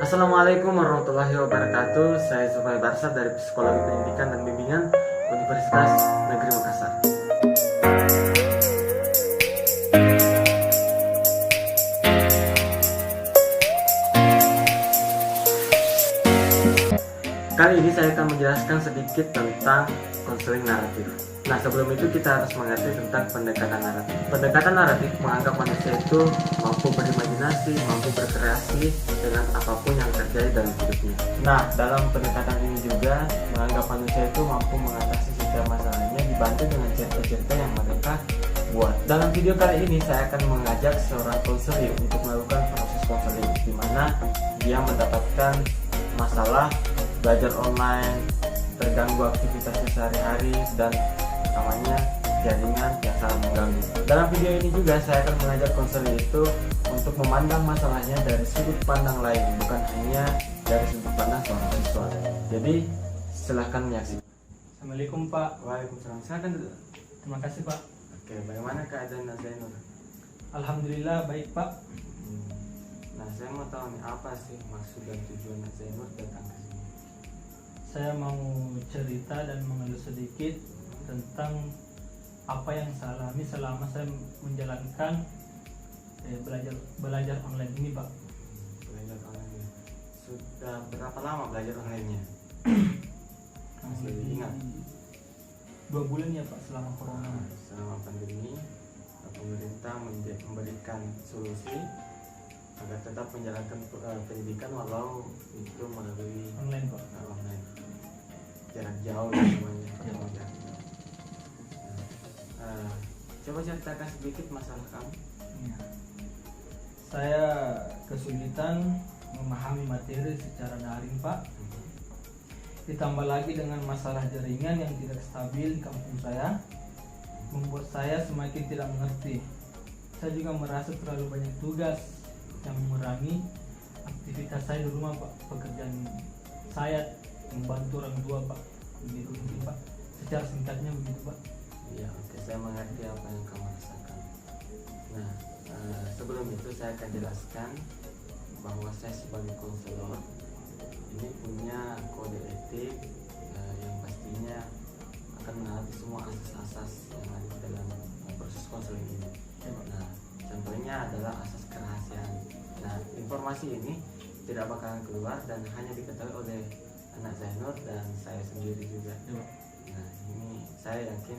Assalamualaikum warahmatullahi wabarakatuh. Saya Sufai Barsad dari Psikologi Pendidikan dan Bimbingan Universitas Negeri Makassar. Kali ini saya akan menjelaskan sedikit tentang konseling naratif. Nah, sebelum itu kita harus mengerti tentang pendekatan naratif. Pendekatan naratif menganggap manusia itu mampu berimajinasi, mampu berkreasi dengan apapun yang terjadi dalam hidupnya. Nah, dalam pendekatan ini juga menganggap manusia itu mampu mengatasi setiap masalahnya dibantu dengan cerita-cerita yang mereka buat. Dalam video kali ini saya akan mengajak seorang konselor untuk melakukan proses konseling di mana dia mendapatkan masalah belajar online, terganggu aktivitasnya sehari-hari, dan namanya jaringan yang sangat mengganggu. Dalam video ini juga saya akan mengajak konselor itu untuk memandang masalahnya dari sudut pandang lain, bukan hanya dari sudut pandang seorang siswa. Jadi silahkan menyaksikan. Assalamualaikum Pak. Waalaikumsalam. Silakan dulu. Terima kasih Pak. Oke, bagaimana keadaan Nak Zainur? Alhamdulillah baik Pak. Nah, saya mau tahu nih apa sih maksud dan tujuan Nak Zainur datang ke sini? Saya mau cerita dan mengeluh sedikit tentang apa yang saya alami selama saya menjalankan belajar online ini Pak. Belajar online. Sudah berapa lama belajar online-nya? Masih ingat? 2 bulan ya Pak selama corona. Selama pandemi, pemerintah memberikan solusi agar tetap menjalankan pendidikan walau itu melalui Online Pak. online, jarak jauh dan semuanya. Coba ceritakan sedikit masalah kamu. Ya. Saya kesulitan memahami materi secara daring Pak. Ditambah lagi dengan masalah jaringan yang tidak stabil di kampung saya, membuat saya semakin tidak mengerti. Saya juga merasa terlalu banyak tugas yang mengurangi aktivitas saya di rumah Pak. Pekerjaan saya membantu orang tua Pak. Begitu mungkin Pak. Secara singkatnya begitu Pak. Iya, oke, saya mengerti apa yang kamu rasakan. Nah, sebelum itu saya akan jelaskan bahwa saya sebagai konselor ini punya kode etik yang pastinya akan menghadapi semua asas-asas yang ada di dalam proses konseling ini. Nah, contohnya adalah asas kerahasiaan. Nah, informasi ini tidak bakalan keluar dan hanya diketahui oleh anak Zainur dan saya sendiri juga. Nah, ini saya yakin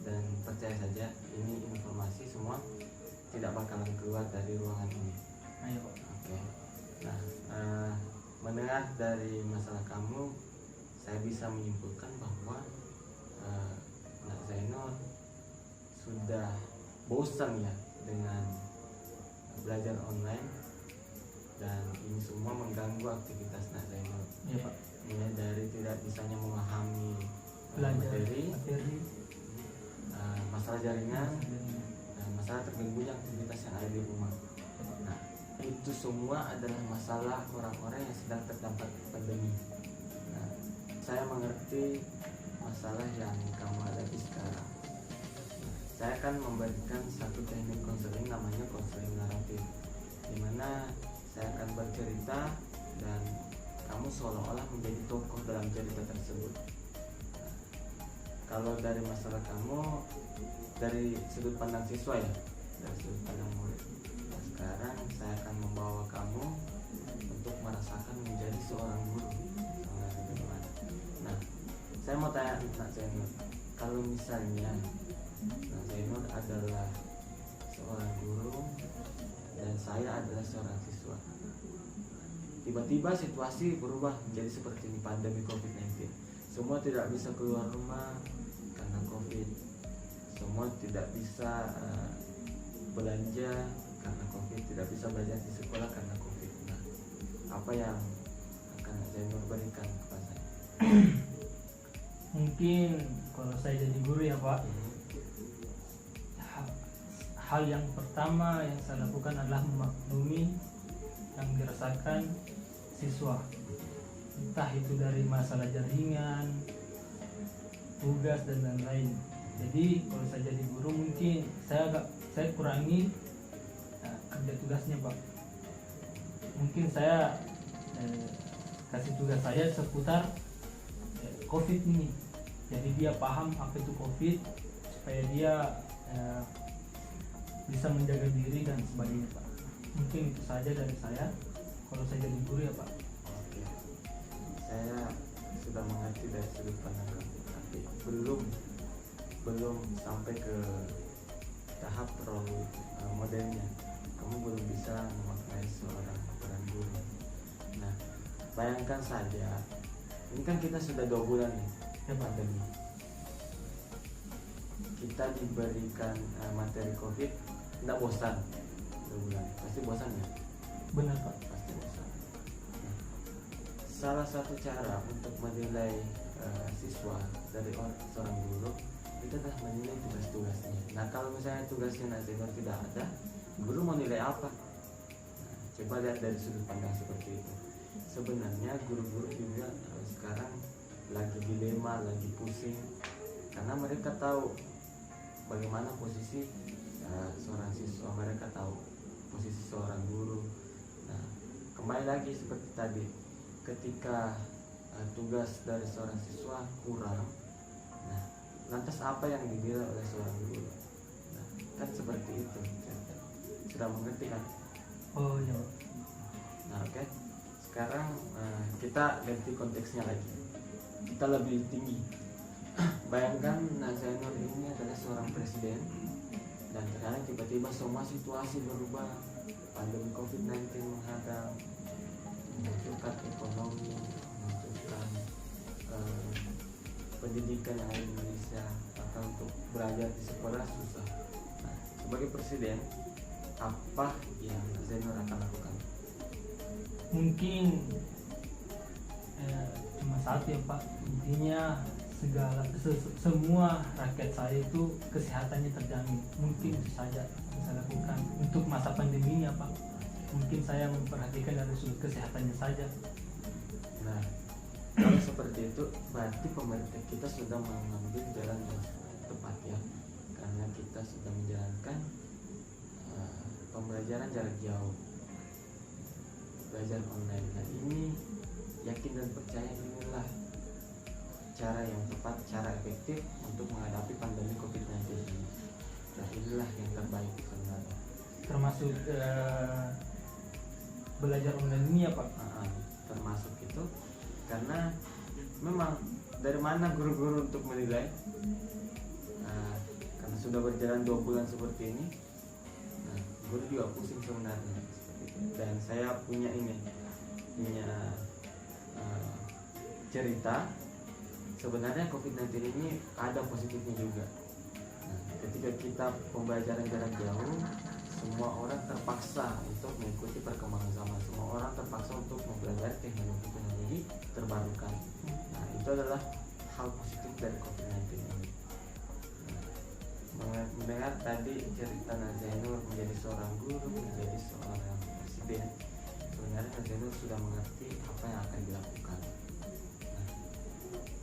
dan percaya saja ini informasi semua tidak bakalan keluar dari ruangan ini. Ayo Pak. Oke. Nah, mendengar dari masalah kamu, saya bisa menyimpulkan bahwa Nak Zainur sudah bosan ya dengan belajar online dan ini semua mengganggu aktivitas Nak Zainur. Iya Pak. Ini dari tidak bisanya memahami Belajar materi, materi masalah jaringan, dan masalah terganggunya aktivitas yang ada di rumah. Nah, itu semua adalah masalah orang-orang yang sedang terdampak pandemi. Nah, saya mengerti masalah yang kamu hadapi sekarang. Nah, saya akan memberikan satu teknik konseling namanya konseling naratif, di mana saya akan bercerita dan kamu seolah-olah menjadi tokoh dalam cerita tersebut. Kalau dari masalah kamu dari sudut pandang siswa ya, dari sudut pandang murid. Nah, sekarang saya akan membawa kamu untuk merasakan menjadi seorang guru. Nah, saya mau tanya Nak Zainur, kalau misalnya Nak Zainur adalah seorang guru dan saya adalah seorang siswa, tiba-tiba situasi berubah menjadi seperti ini, pandemi COVID-19. Semua tidak bisa keluar rumah karena COVID. Semua tidak bisa belanja karena COVID, tidak bisa belajar di sekolah karena COVID. Nah, apa yang akan Zainur berikan kepada saya? Mungkin kalau saya jadi guru ya Pak, hal yang pertama yang saya lakukan adalah memaklumi yang dirasakan siswa, entah itu dari masalah jaringan, tugas dan lain-lain. Jadi kalau saya jadi guru mungkin saya kurangi kerja tugasnya Pak. Mungkin saya kasih tugas saya seputar COVID ini. Jadi dia paham apa itu COVID supaya dia bisa menjaga diri dan sebagainya, Pak. Mungkin itu saja dari saya. Kalau saya jadi guru ya, Pak. Oke. Saya sudah mengerti dari sudut pandang kamu, tapi belum sampai ke tahap terlalu modernnya. Kamu belum bisa memaknai seorang guru. Nah, bayangkan saja, ini kan kita sudah 2 bulan nih Ya, Pak. pandemi. Kita diberikan materi COVID, tidak bosan 2 bulan, pasti bosan ya? Benar, Pak. Pasti bosan. Nah, salah satu cara untuk menilai siswa dari seorang guru itu adalah menilai tugas-tugasnya. Nah, kalau misalnya tugasnya Nazar tidak ada, guru mau nilai apa? Nah, coba lihat dari sudut pandang seperti itu. Sebenarnya guru-guru juga sekarang lagi dilema, lagi pusing, karena mereka tahu bagaimana posisi seorang siswa, mereka tahu posisi seorang guru. Nah, kembali lagi seperti tadi, ketika tugas dari seorang siswa kurang, nah, lantas apa yang dinilai oleh seorang guru? Nah, kan seperti itu. Sudah mengerti kan? Oh iya. Nah, oke. Sekarang kita ganti konteksnya lagi. Kita lebih tinggi. Bayangkan Zainur ini adalah seorang presiden, dan sekarang tiba-tiba semua situasi berubah. Pandemi COVID-19 menghadang, memunculkan ekonomi, memunculkan pendidikan yang ada di Indonesia, bahkan untuk belajar di sekolah susah. Nah, sebagai presiden, apa yang Zainur akan lakukan? Mungkin cuma satu ya, Pak. Intinya semua rakyat saya itu kesehatannya terjamin. Mungkin itu saja yang saya lakukan untuk masa pandemi ini ya, Pak. Mungkin saya memperhatikan dari sudut kesehatannya saja. Nah, kalau seperti itu berarti pemerintah kita sudah mengambil jalan yang tepat ya, karena kita sudah menjalankan pembelajaran jarak jauh, belajar online. Nah, ini yakin dan percaya inilah cara yang tepat, cara efektif untuk menghadapi pandemi COVID-19 ini. Dan inilah yang terbaik sebenarnya. Termasuk belajar online ini ya, Pak. Termasuk itu, karena memang dari mana guru-guru untuk menilai? Karena sudah berjalan 2 bulan seperti ini, guru juga pusing sebenarnya. Dan saya punya cerita. Sebenarnya COVID-19 ini ada positifnya juga. Nah, ketika kita pembelajaran jarak jauh, semua orang terpaksa untuk mengikuti perkembangan zaman. Semua orang terpaksa untuk mempelajari teknologi terbarukan. Nah, itu adalah hal positif dari COVID-19 ini. Nah, mendengar tadi cerita Zainur menjadi seorang guru, menjadi seorang presiden, sebenarnya Zainur sudah mengerti apa yang akan dilakukan.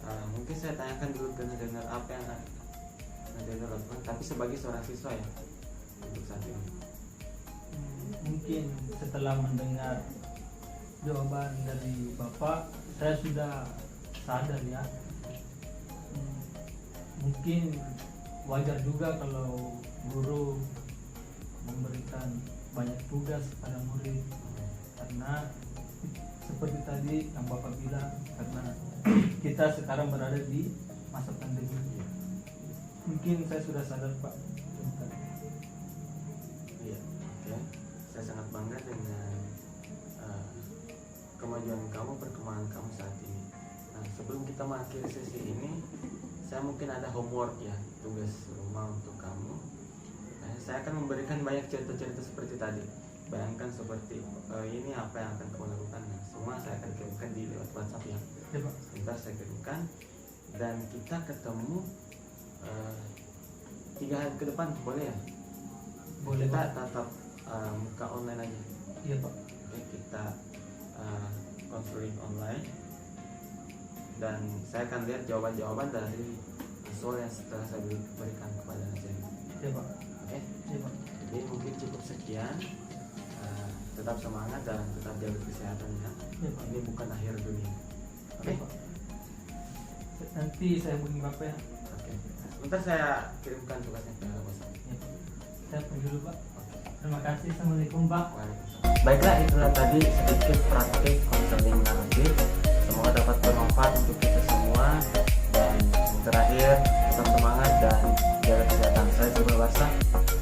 Mungkin saya tanyakan dulu ke Zainur apa yang Zainur lakukan, tapi sebagai seorang siswa ya untuk saat ini. Mungkin setelah mendengar jawaban dari Bapak, saya sudah sadar ya. Mungkin wajar juga kalau guru memberikan banyak tugas kepada murid, karena seperti tadi yang Bapak bilang, karena kita sekarang berada di masa pandemi. Mungkin saya sudah sadar, Pak. Iya, oke. Saya sangat bangga dengan kemajuan kamu, perkembangan kamu saat ini. Nah, sebelum kita mengakhiri sesi ini, saya mungkin ada homework ya, tugas rumah untuk kamu. Nah, saya akan memberikan banyak cerita-cerita seperti tadi. Bayangkan seperti ini apa yang akan kamu lakukan. Nah, semua saya akan kirimkan di lewat WhatsApp ya. Ya, Pak. Sebentar saya kirimkan, dan kita ketemu 3 hari ke depan, boleh ya? Boleh, Kita Pak. tatap muka online aja. Iya, Pak. Oke, kita konseling online, dan saya akan lihat jawaban-jawaban dari soal yang setelah saya berikan kepada Nazainur. Iya, Pak. Oke, Iya, Pak. jadi mungkin cukup sekian. tetap semangat dan tetap jaga kesehatan ya. Ya, Pak. Ini bukan akhir dunia. Oke. Pak. Nanti saya hubungi Bapak ya. Oke. Sebentar saya kirimkan tugasnya ke WhatsApp. Ya, Pak. Saya pergi dulu Pak. Terima kasih. Assalamualaikum Pak. Waalaikumsalam. Baiklah, itulah tadi sedikit praktik konseling naratif. Semoga dapat bermanfaat untuk kita semua. Dan yang terakhir, tetap semangat dan jaga kesehatan. Saya Subur Warsa.